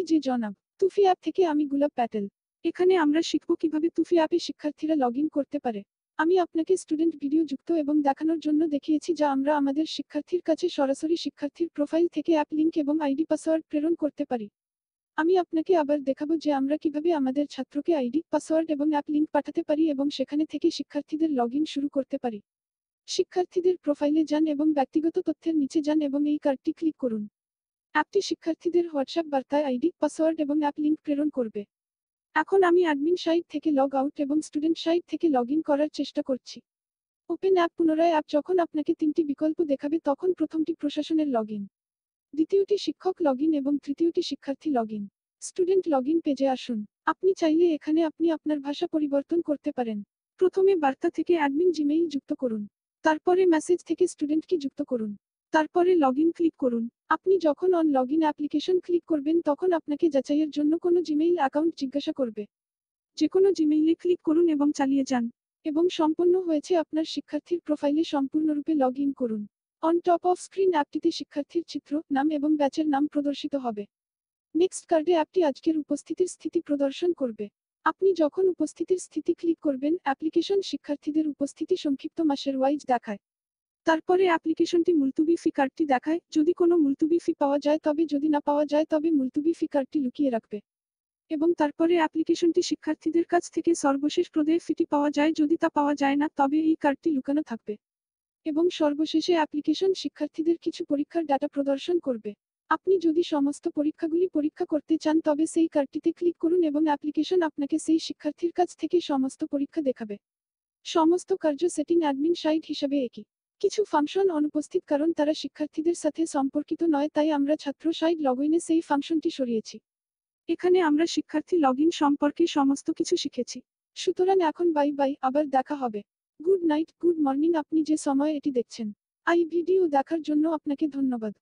কি যে জনাব, তুফি অ্যাপ থেকে আমি গুলাব প্যাটেল। এখানে আমরা শিখব কিভাবে তুফি অ্যাপে শিক্ষার্থীরা লগ ইন করতে পারে। আমি আপনাকে স্টুডেন্ট ভিডিও যুক্ত এবং দেখানোর জন্য দেখিয়েছি যা আমরা আমাদের শিক্ষার্থীর কাছে সরাসরি শিক্ষার্থীর প্রোফাইল থেকে অ্যাপ লিঙ্ক এবং আইডি পাসওয়ার্ড প্রেরণ করতে পারি। আমি আপনাকে আবার দেখাবো যে আমরা কিভাবে আমাদের ছাত্রকে আইডি, পাসওয়ার্ড এবং অ্যাপ লিঙ্ক পাঠাতে পারি এবং সেখানে থেকে শিক্ষার্থীদের লগ ইন শুরু করতে পারি। শিক্ষার্থীদের প্রোফাইলে যান এবং ব্যক্তিগত তথ্যের নিচে যান এবং এই কার্ডটি ক্লিক করুন। অ্যাপটি শিক্ষার্থীদের হোয়াটসঅ্যাপ বার্তায় আইডি, পাসওয়ার্ড এবং অ্যাপ লিঙ্ক প্রেরণ করবে। এখন আমি অ্যাডমিন সাইট থেকে লগ আউট এবং স্টুডেন্ট সাইট থেকে লগ ইন করার চেষ্টা করছি। ওপেন অ্যাপ পুনরায় অ্যাপ যখন আপনাকে তিনটি বিকল্প দেখাবে তখন প্রথমটি প্রশাসনের লগ ইন, দ্বিতীয়টি শিক্ষক লগ ইন এবং তৃতীয়টি শিক্ষার্থী log in. Student log in পেজে আসুন। আপনি চাইলে এখানে আপনি আপনার ভাষা পরিবর্তন করতে পারেন। প্রথমে বার্তা থেকে অ্যাডমিন জিমেইল যুক্ত করুন। তারপরে মেসেজ থেকে স্টুডেন্ট কি যুক্ত করুন। তারপরে লগ ইন ক্লিক করুন। আপনি যখন on log in application click করবেন তখন আপনাকে যাচাইয়ের জন্য কোনো জিমেইল অ্যাকাউন্ট জিজ্ঞাসা করবে। যে কোনো জিমেইলে ক্লিক করুন এবং চালিয়ে যান। এবং সম্পন্ন হয়েছে আপনার শিক্ষার্থীর প্রোফাইলে সম্পূর্ণরূপে লগ ইন করুন। অন টপ অফ স্ক্রিন অ্যাপটিতে শিক্ষার্থীর চিত্র, নাম এবং ব্যাচের নাম প্রদর্শিত হবে। নেক্সট কার্ডে অ্যাপটি আজকের উপস্থিতির স্থিতি প্রদর্শন করবে। আপনি যখন উপস্থিতির স্থিতি ক্লিক করবেন অ্যাপ্লিকেশন শিক্ষার্থীদের উপস্থিতি সংক্ষিপ্ত মাসের ওয়াইজ দেখায়। তারপরে অ্যাপ্লিকেশনটি মুলতুবি ফি কার্ডটি দেখায়। যদি কোনো মুলতুবি ফি পাওয়া যায় তবে, যদি না পাওয়া যায় তবে মুলতুবি ফি কার্ডটি লুকিয়ে রাখবে। এবং তারপরে অ্যাপ্লিকেশনটি শিক্ষার্থীদের কাছ থেকে সর্বশেষ প্রদেয় ফিটি পাওয়া যায়। যদি তা পাওয়া যায় না তবে এই কার্ডটি লুকানো থাকবে। এবং সর্বশেষে অ্যাপ্লিকেশন শিক্ষার্থীদের কিছু পরীক্ষার ডাটা প্রদর্শন করবে। আপনি যদি সমস্ত পরীক্ষাগুলি পরীক্ষা করতে চান তবে সেই কার্ডটিতে ক্লিক করুন এবং অ্যাপ্লিকেশন আপনাকে সেই শিক্ষার্থীর কাছ থেকে সমস্ত পরীক্ষা দেখাবে। সমস্ত কার্য সেটিং অ্যাডমিন সাইট হিসাবে একই। কিছু ফাংশন অনুপস্থিত কারণ তারা শিক্ষার্থীদের সাথে সম্পর্কিত নয়, তাই আমরা ছাত্র সাইট লগইনে সেই ফাংশনটি সরিয়েছি। এখানে আমরা শিক্ষার্থী লগইন সম্পর্কে সমস্ত কিছু শিখেছি। সুতরাং এখন বাই বাই, আবার দেখা হবে। Good night, good morning. আপনি যে সময় এটি দেখছেন। এই ভিডিও দেখার জন্য আপনাকে ধন্যবাদ।